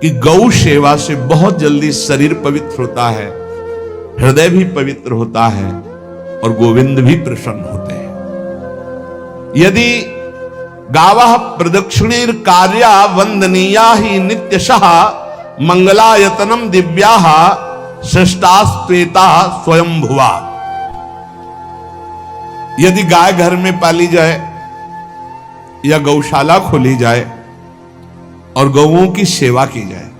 कि गौ सेवा से बहुत जल्दी शरीर पवित्र होता है, हृदय भी पवित्र होता है और गोविंद भी प्रसन्न होते हैं। यदि गावः प्रदक्षिणीर कार्या वंदनीया ही नित्यशः मंगलायतनम दिव्याः श्रेष्ठास्त्वेता स्वयंभुवा। यदि गाय घर में पाली जाए या गौशाला खोली जाए और गौओं की सेवा की जाए,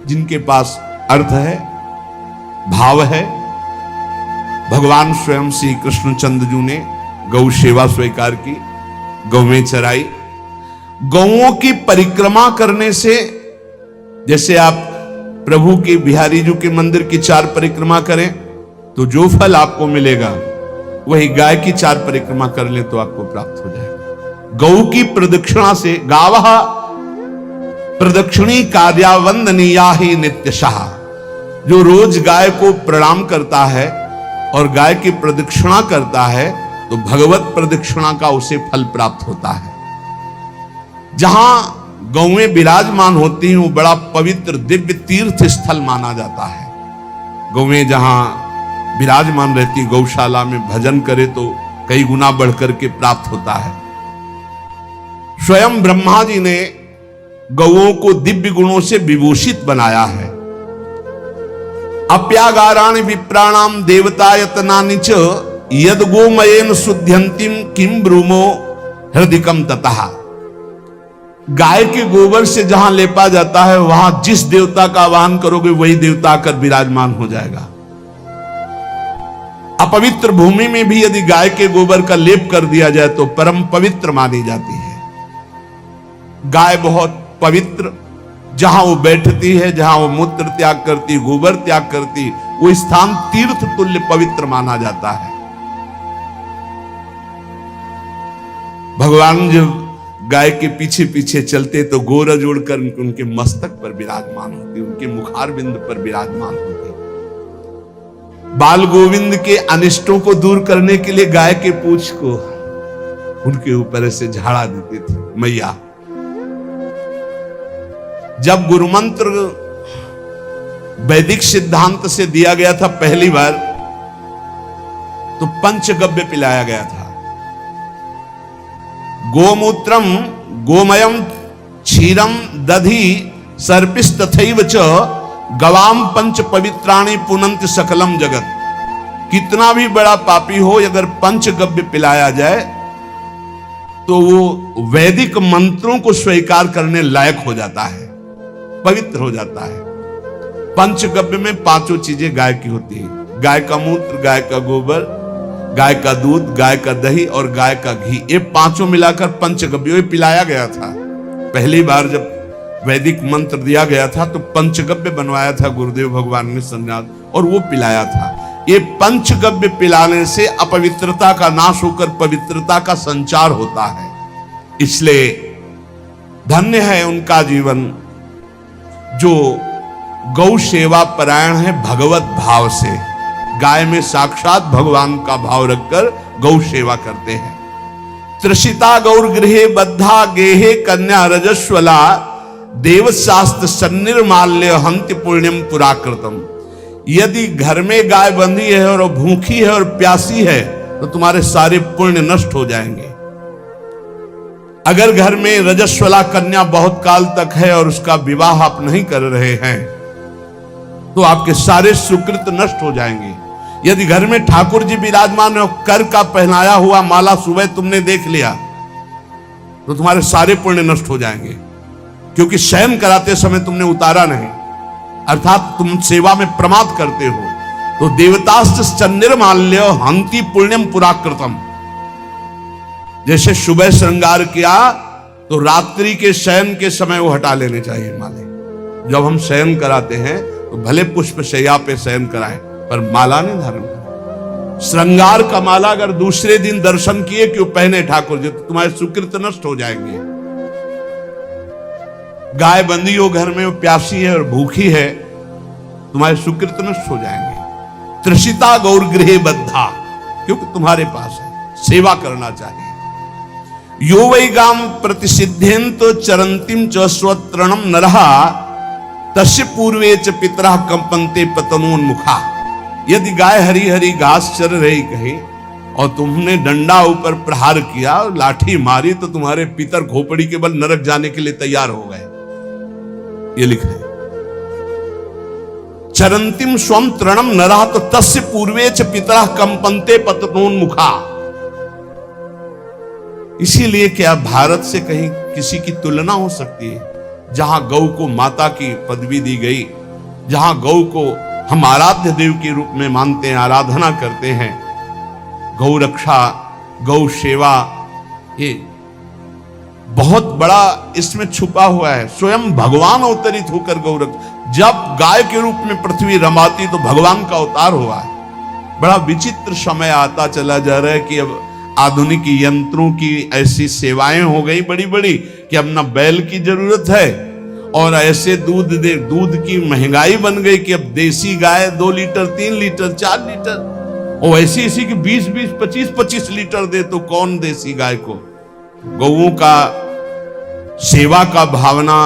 जिनके पास अर्थ है, भाव है, भगवान स्वयं श्री कृष्णचंद्र जी ने गौ सेवा स्वीकार की, गौवें चराई। गौओं की परिक्रमा करने से, जैसे आप प्रभु के बिहारी जी के मंदिर की 4 परिक्रमा करें तो जो फल आपको मिलेगा वही गाय की 4 परिक्रमा कर ले तो आपको प्राप्त हो जाएगा। गौ की प्रदक्षिणा से, गावः प्रदक्षिणी कार्या वंदनीया ही नित्यशः, जो रोज गाय को प्रणाम करता है और गाय की प्रदक्षिणा करता है तो भगवत प्रदक्षिणा का उसे फल प्राप्त होता है। जहां गौएं विराजमान होती हैं वो बड़ा पवित्र दिव्य तीर्थ स्थल माना जाता है। गौएं जहां विराजमान रहती, गौशाला में भजन करे तो कई गुना बढ़कर के प्राप्त होता है। स्वयं ब्रह्मा जी ने गौओं को दिव्य गुणों से विभूषित बनाया है। अप्यागाराणि विप्राणाम देवतायतनानि च यद गोमयेन शुद्ध्यंतिम किम ब्रूमो हृदिकम ततः। गाय के गोबर से जहां लेपा जाता है वहां जिस देवता का आवाहन करोगे वही देवता आकर विराजमान हो जाएगा। अपवित्र भूमि में भी यदि गाय के गोबर का लेप कर दिया जाए तो परम पवित्र मानी जाती है। गाय बहुत पवित्र, जहां वो बैठती है, जहां वो मूत्र त्याग करती, गोबर त्याग करती, वो स्थान तीर्थ तुल्य पवित्र माना जाता है। भगवान जब गाय के पीछे पीछे चलते तो गोरज उड़कर उनके मस्तक पर विराजमान होती, उनके मुखार बिंद पर विराजमान होती। बाल गोविंद के अनिष्टों को दूर करने के लिए गाय के पूंछ को उनके ऊपर से झाड़ा देती थी मैया। जब गुरुमंत्र वैदिक सिद्धांत से दिया गया था पहली बार तो पंचगव्य पिलाया गया था। गोमूत्रम गोमयम क्षीरम दधि सर्पिस्तथैव च गवाम पंच पवित्राणि पुनंत सकलम जगत। कितना भी बड़ा पापी हो, अगर पंचगव्य पिलाया जाए तो वो वैदिक मंत्रों को स्वीकार करने लायक हो जाता है, पवित्र हो जाता है। पंचगव्य में 5 चीजें गाय की होती है। गाय का मूत्र, गाय का गोबर, गाय का दूध, गाय का दही और गाय का घी, ये 5 मिलाकर पंचगव्य पिलाया गया था। पहली बार जब वैदिक मंत्र दिया गया था तो पंचगव्य बनवाया था गुरुदेव भगवान ने सन्यास, और वो पिलाया था। ये पंचगव्य पिलाने से अपवित्रता का नाश होकर पवित्रता का संचार होता है। इसलिए धन्य है उनका जीवन जो गौ सेवा परायण है भगवत भाव से। गाय में साक्षात भगवान का भाव रखकर गौ सेवा करते हैं। त्रिषिता गौर गृहे बद्धा गेहे कन्या रजस्वला देवशास्त्र सन्निर्माल्य हंति पुण्यम पुराकृतम। यदि घर में गाय बंधी है और भूखी है और प्यासी है तो तुम्हारे सारे पुण्य नष्ट हो जाएंगे। अगर घर में रजस्वला कन्या बहुत काल तक है और उसका विवाह आप नहीं कर रहे हैं तो आपके सारे सुकृत नष्ट हो जाएंगे। यदि घर में ठाकुर जी विराजमान है, कर का पहनाया हुआ माला सुबह तुमने देख लिया तो तुम्हारे सारे पुण्य नष्ट हो जाएंगे, क्योंकि शयन कराते समय तुमने उतारा नहीं, अर्थात तुम सेवा में प्रमाद करते हो। तो देवतास्त्र सन्निर्माल्य हंति पुण्यम पुराकृतम। जैसे सुबह श्रृंगार किया तो रात्रि के शयन के समय वो हटा लेने चाहिए माले। जब हम शयन कराते हैं तो भले पुष्प शैया पे शयन कराएं पर माला नहीं धारण करें। श्रृंगार का माला अगर दूसरे दिन दर्शन किए क्यों पहने ठाकुर जी तो तुम्हारे सुकृत नष्ट हो जाएंगे। गाय बंदी हो घर में, वो प्यासी है और भूखी है, तुम्हारे सुकृत नष्ट हो जाएंगे। त्रिषिता गौर गृहे बद्धा, क्योंकि तुम्हारे पास है, सेवा करना चाहिए। यो वै गाम प्रतिसिद्धेन तो चरंतिम च स्वतरणम नरहा तस्य पूर्वे च पितरः कंपन्ते पतनोन्मुखा। यदि गाय हरी हरी घास चर रही कहीं और तुमने डंडा ऊपर प्रहार किया और लाठी मारी तो तुम्हारे पितर खोपड़ी के बल नरक जाने के लिए तैयार हो गए। ये लिखा है चरंतिम स्वम तृणम नरः तो तस्य पूर्वे च पितरः कंपन्ते पतनोन्मुखा। इसीलिए क्या भारत से कहीं किसी की तुलना हो सकती है जहां गौ को माता की पदवी दी गई, जहां गौ को हम आराध्य देव के रूप में मानते हैं, आराधना करते हैं। गौ रक्षा, गौ सेवा, ये बहुत बड़ा इसमें छुपा हुआ है। स्वयं भगवान अवतरित होकर गौ रक्षा, जब गाय के रूप में पृथ्वी रमाती तो भगवान का अवतार हुआ है। बड़ा विचित्र समय आता चला जा रहा है कि अब आधुनिक यंत्रों की ऐसी सेवाएं हो गई बड़ी बड़ी कि अब ना बैल की जरूरत है और ऐसे दूध की महंगाई बन गई कि अब देसी गाय 2 लीटर 3 लीटर 4 लीटर और ऐसी ऐसी कि 20-20 25-25 लीटर दे तो कौन देसी गाय को। गौओं का सेवा का भावना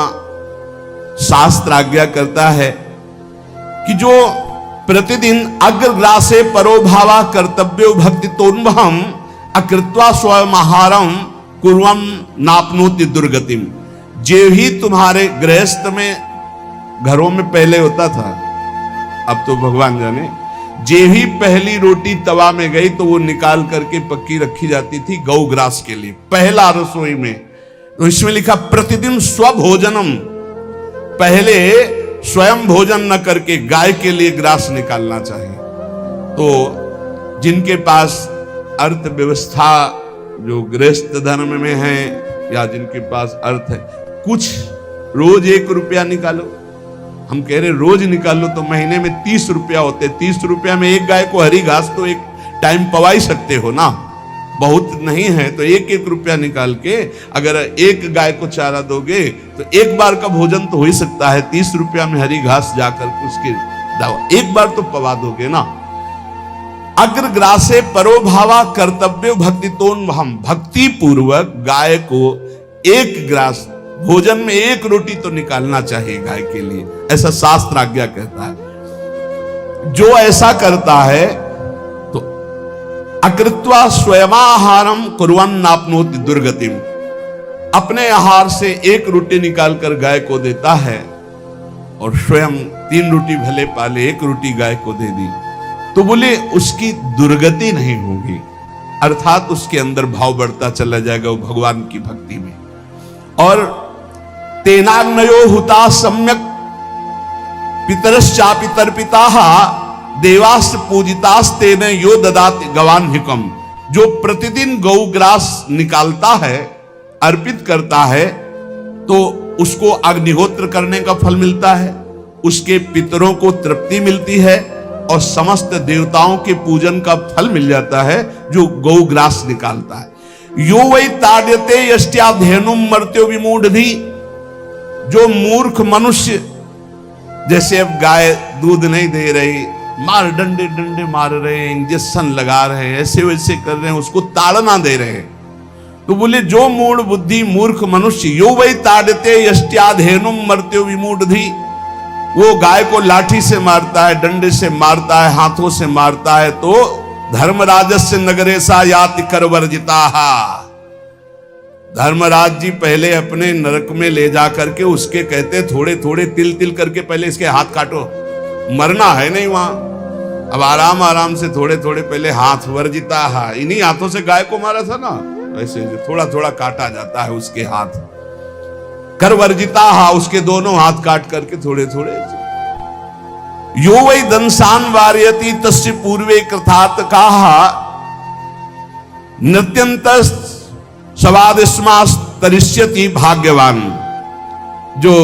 शास्त्र आज्ञा करता है कि जो प्रतिदिन अग्रग्रासे परोभावा कर्तव्यो भक्ति तोन्वहम अकृत्वा स्वयं आहारम कुर्वम नापनोति दुर्गतिम। जे ही तुम्हारे गृहस्थ में घरों में पहले होता था, अब तो भगवान जाने, जे ही पहली रोटी तवा में गई तो वो निकाल करके पक्की रखी जाती थी गौग्रास के लिए, पहला रसोई में। तो इसमें लिखा प्रतिदिन स्वभोजनम, पहले स्वयं भोजन न करके गाय के लिए ग्रास निकालना चाहिए। तो जिनके पास अर्थव्यवस्था जो गृहस्थ धर्म में है या जिनके पास अर्थ है, कुछ रोज 1 रुपया निकालो। हम कह रहे रोज निकालो तो महीने में 30 रुपया होते। 30 रुपया में एक गाय को हरी घास तो एक टाइम पवा ही सकते हो ना, बहुत नहीं है तो 1-1 रुपया निकाल के अगर एक गाय को चारा दोगे तो एक बार का भोजन तो हो ही सकता है। 30 रुपया में हरी घास जाकर के उसके दावा एक बार तो पवा दोगे ना। अग्रग्रासे परोभावा कर्तव्य भक्ति तोन, हम भक्ति पूर्वक गाय को एक ग्रास भोजन में 1 रोटी तो निकालना चाहिए गाय के लिए, ऐसा शास्त्र आज्ञा कहता है। जो ऐसा करता है तो अकृत्वा स्वयमाहारम कुर्वन् नाप्नोति दुर्गतिम, अपने आहार से 1 रोटी निकालकर गाय को देता है और स्वयं 3 रोटी भले पाले 1 रोटी गाय को दे दी तो बोले उसकी दुर्गति नहीं होगी, अर्थात उसके अंदर भाव बढ़ता चला जाएगा वो भगवान की भक्ति में। और तेनाग्नयो हुता सम्यक पितरश्चापि तर्पिताः देवास्त पूजितास्तेन यो ददाति गवान्हिकम। जो प्रतिदिन गौग्रास निकालता है, अर्पित करता है, तो उसको अग्निहोत्र करने का फल मिलता है, उसके पितरों को तृप्ति मिलती है और समस्त देवताओं के पूजन का फल मिल जाता है जो गौग्रास निकालता है। यो वै ताड्यते यष्ट्याधेनुम मर्त्यो विमूढ़धि। जो मूर्ख मनुष्य, जैसे अब गाय दूध नहीं दे रही, मार डंडे डंडे मार रहे हैं, इंजेक्शन लगा रहे हैं, ऐसे वैसे कर रहे हैं, उसको ताड़ना दे रहे हैं, तो बोले जो मूढ़ बुद्धि मूर्ख मनुष्य, यो वै ताड्यते यष्ट्याधेनुम मर्त्यो विमूढ़धि, वो गाय को लाठी से मारता है, डंडे से मारता है, हाथों से मारता है, तो धर्मराजस्य नगरेशा याति करवर्जिताः। धर्मराज जी पहले अपने नरक में ले जा करके उसके कहते थोड़े थोड़े तिल तिल करके पहले इसके हाथ काटो, मरना है नहीं वहां। अब आराम आराम से थोड़े थोड़े पहले हाथ वर्जिताः, इन्हीं हाथों से गाय को मारा था ना, ऐसे थोड़ा थोड़ा काटा जाता है उसके हाथ। करवर्जिताः, उसके दोनों हाथ काट करके थोड़े थोड़े। यो वै दंसान वारयति तस्य पूर्वे कृतार्थकाः नृत्यंत सवादिस्मास्तरिष्यति भाग्यवान। जो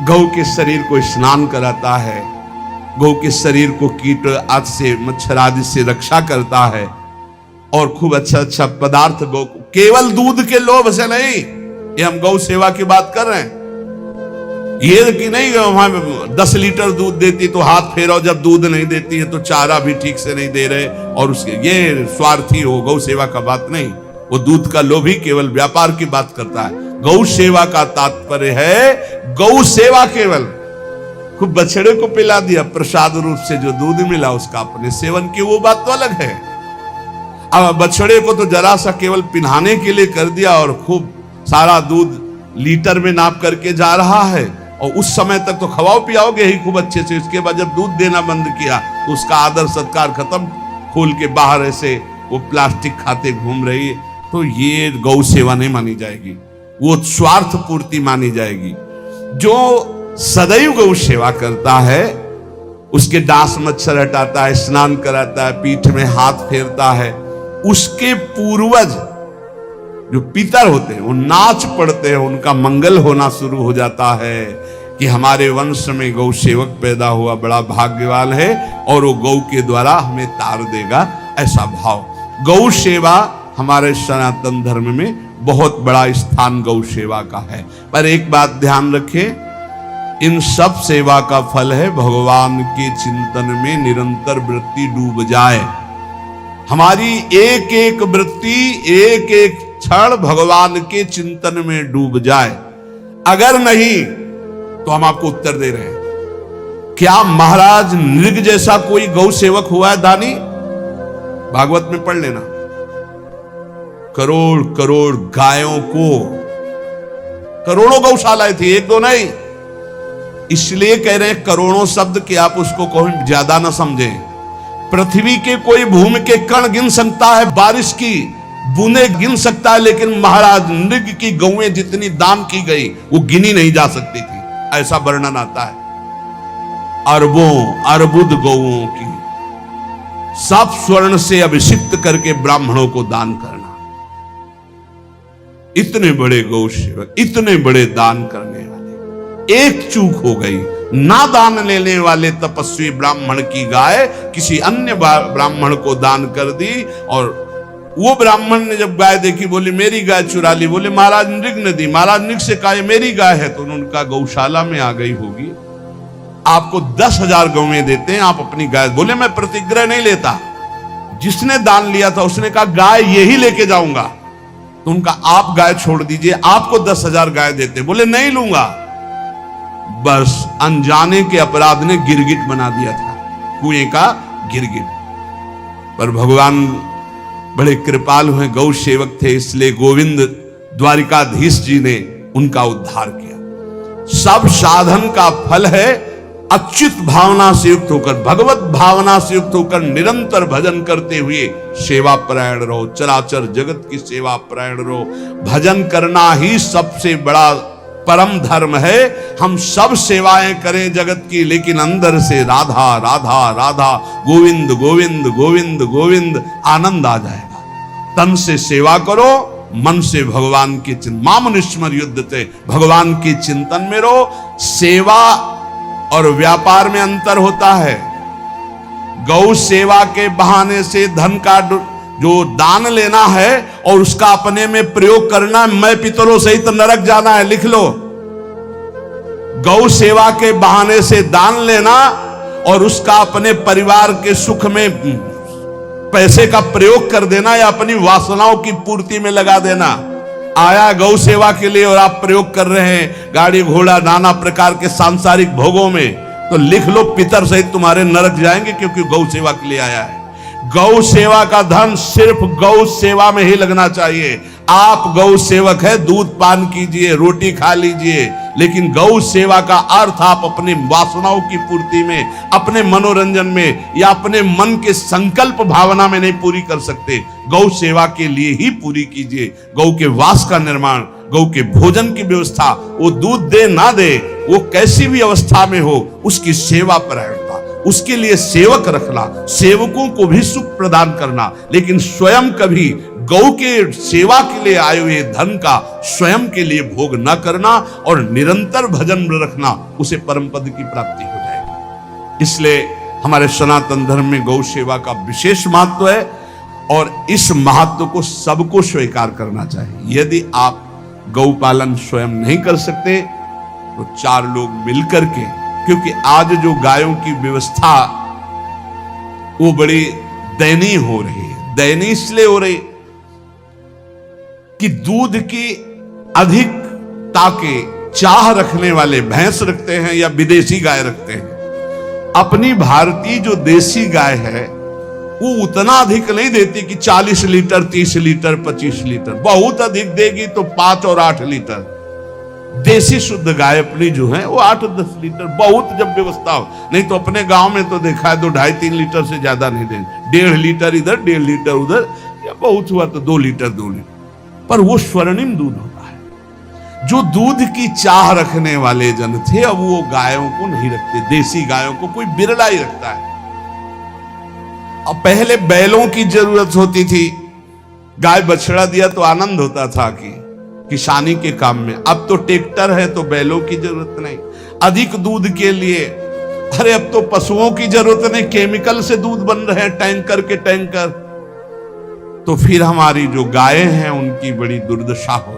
गौ के शरीर को स्नान कराता है, गौ के शरीर को कीट आदि से मच्छर आदि से रक्षा करता है और खूब अच्छा अच्छा पदार्थ गौ को, केवल दूध के लोभ से नहीं, ये हम गौ सेवा की बात कर रहे हैं, ये कि नहीं वहां 10 लीटर दूध देती तो हाथ फेरो, जब दूध नहीं देती है तो चारा भी ठीक से नहीं दे रहे और उसके ये स्वार्थी हो, गौ सेवा का बात नहीं। वो दूध का लोभी केवल व्यापार की बात करता है। गौ सेवा का तात्पर्य है गौ सेवा केवल। खूब बछड़े को पिला दिया प्रसाद रूप से, जो दूध मिला उसका अपने सेवन की, वो बात तो अलग है। अब बछड़े को तो जरा सा केवल पिन्हाने के लिए कर दिया और खूब सारा दूध लीटर में नाप करके जा रहा है, और उस समय तक तो खवाओ पियाओगे ही खूब अच्छे से। इसके बाद जब दूध देना बंद किया तो उसका आदर सत्कार खत्म, खोल के बाहर ऐसे वो प्लास्टिक खाते घूम रही है। तो ये गौ सेवा नहीं मानी जाएगी, वो स्वार्थ पूर्ति मानी जाएगी। जो सदैव गौ सेवा करता है, उसके डांस मच्छर हटाता है, स्नान कराता है, पीठ में हाथ फेरता है, उसके पूर्वज जो पितर होते हैं वो नाच पड़ते हैं, उनका मंगल होना शुरू हो जाता है कि हमारे वंश में गौ सेवक पैदा हुआ, बड़ा भाग्यवान है और वो गौ के द्वारा हमें तार देगा, ऐसा भाव। गौ सेवा हमारे सनातन धर्म में बहुत बड़ा स्थान गौ सेवा का है। पर एक बात ध्यान रखें, इन सब सेवा का फल है भगवान के चिंतन में निरंतर वृत्ति डूब जाए। हमारी एक एक वृत्ति, एक एक क्षण भगवान के चिंतन में डूब जाए। अगर नहीं तो हम आपको उत्तर दे रहे हैं, क्या महाराज नृग जैसा कोई गौ सेवक हुआ है दानी? भागवत में पढ़ लेना। करोड़ करोड़ गायों को, करोड़ों गौशालाएं थी, एक दो नहीं। इसलिए कह रहे हैं करोड़ों शब्द कि आप उसको कोई ज्यादा ना समझें। पृथ्वी के कोई भूमि के कण गिन सकता है, बारिश की बूंदे गिन सकता है, लेकिन महाराज नृग की गौएं जितनी दान की गई वो गिनी नहीं जा सकती थी, ऐसा वर्णन आता है। अरबों अर्बुद गौओं की सब स्वर्ण से अभिषिक्त करके ब्राह्मणों को दान करना। इतने बड़े गौ सेवक, इतने बड़े दान करने वाले, एक चूक हो गई, ना दान लेने वाले तपस्वी ब्राह्मण की गाय किसी अन्य ब्राह्मण को दान कर दी, और वो ब्राह्मण ने जब गाय देखी बोली मेरी गाय चुरा ली। बोले महाराज नृग ने दी। महाराज नृग से कहा मेरी गाय है, तो उनका गौशाला में आ गई होगी, आपको 10,000 गौएं देते हैं, आप अपनी गाय। बोले मैं प्रतिग्रह नहीं लेता। जिसने दान लिया था उसने कहा गाय यही लेके जाऊंगा, तो उनका आप गाय छोड़ दीजिए, आपको 10,000 गाय देते। बोले नहीं लूंगा। बस अनजाने के अपराध ने गिरगिट बना दिया था, कुएं का गिरगिट। पर भगवान बड़े कृपालु हैं, गौ सेवक थे, इसलिए गोविंद द्वारिकाधीश जी ने उनका उद्धार किया। सब साधन का फल है अच्युत भावना से युक्त होकर, भगवत भावना से युक्त होकर निरंतर भजन करते हुए सेवा परायण रहो, चराचर जगत की सेवा परायण रहो। भजन करना ही सबसे बड़ा परम धर्म है। हम सब सेवाएं करें जगत की, लेकिन अंदर से राधा राधा राधा, गोविंद गोविंद गोविंद गोविंद, आनंद आ जाएगा। तन से सेवा करो, मन से भगवान के चिंतन, मामनुष्मर युद्ध से भगवान के चिंतन में रहो। सेवा और व्यापार में अंतर होता है। गौ सेवा के बहाने से धन का जो दान लेना है और उसका अपने में प्रयोग करना, मैं पितरों सहित नरक जाना है, लिख लो। गौ सेवा के बहाने से दान लेना और उसका अपने परिवार के सुख में पैसे का प्रयोग कर देना या अपनी वासनाओं की पूर्ति में लगा देना। आया गौ सेवा के लिए और आप प्रयोग कर रहे हैं गाड़ी घोड़ा नाना प्रकार के सांसारिक भोगों में, तो लिख लो पितर सहित तुम्हारे नरक जाएंगे, क्योंकि गौ सेवा के लिए आया है। गौ सेवा का धन सिर्फ गौ सेवा में ही लगना चाहिए। आप गौ सेवक है, दूध पान कीजिए, रोटी खा लीजिए, लेकिन गौ सेवा का अर्थ आप अपनी वासनाओं की पूर्ति में, अपने मनोरंजन में या अपने मन के संकल्प भावना में नहीं पूरी कर सकते। गौ सेवा के लिए ही पूरी कीजिए। गौ के वास का निर्माण, गौ के भोजन की व्यवस्था, वो दूध दे ना दे, वो कैसी भी अवस्था में हो, उसकी सेवा परायणता, उसके लिए सेवक रखना, सेवकों को भी सुख प्रदान करना, लेकिन स्वयं कभी गौ के सेवा के लिए आए हुए धन का स्वयं के लिए भोग न करना और निरंतर भजन में रखना, उसे परम पद की प्राप्ति हो जाएगी। इसलिए हमारे सनातन धर्म में गौ सेवा का विशेष महत्व है और इस महत्व को सबको स्वीकार करना चाहिए। यदि आप गौ पालन स्वयं नहीं कर सकते तो 4 लोग मिलकर के, क्योंकि आज जो गायों की व्यवस्था वो बड़ी दयनीय हो रही है। दयनीय इसलिए हो रही, कि दूध की अधिकता के चाह रखने वाले भैंस रखते हैं या विदेशी गाय रखते हैं। अपनी भारतीय जो देसी गाय है वो उतना अधिक नहीं देती कि 40 लीटर 30 लीटर 25 लीटर, बहुत अधिक देगी तो 5 और 8 लीटर। देसी शुद्ध गाय अपनी जो है वो 8-10 लीटर, बहुत जब व्यवस्था हो। नहीं तो अपने गांव में तो देखा है तो 2.5-3 लीटर से ज्यादा नहीं देंगे, 1.5 लीटर इधर 1.5 लीटर उधर, या बहुत हुआ तो 2 लीटर 2 लीटर। पर वो स्वर्णिम दूध होता है। जो दूध की चाह रखने वाले जन थे अब वो गायों को नहीं रखते, देसी गायों को कोई बिरला ही रखता है। अब पहले बैलों की जरूरत होती थी, गाय बछड़ा दिया तो आनंद होता था कि किसानी के काम में। अब तो ट्रैक्टर है तो बैलों की जरूरत नहीं। अधिक दूध के लिए अरे अब तो पशुओं की जरूरत नहीं, केमिकल से दूध बन रहे हैं, टैंकर के टैंकर। तो फिर हमारी जो गायें हैं उनकी बड़ी दुर्दशा हो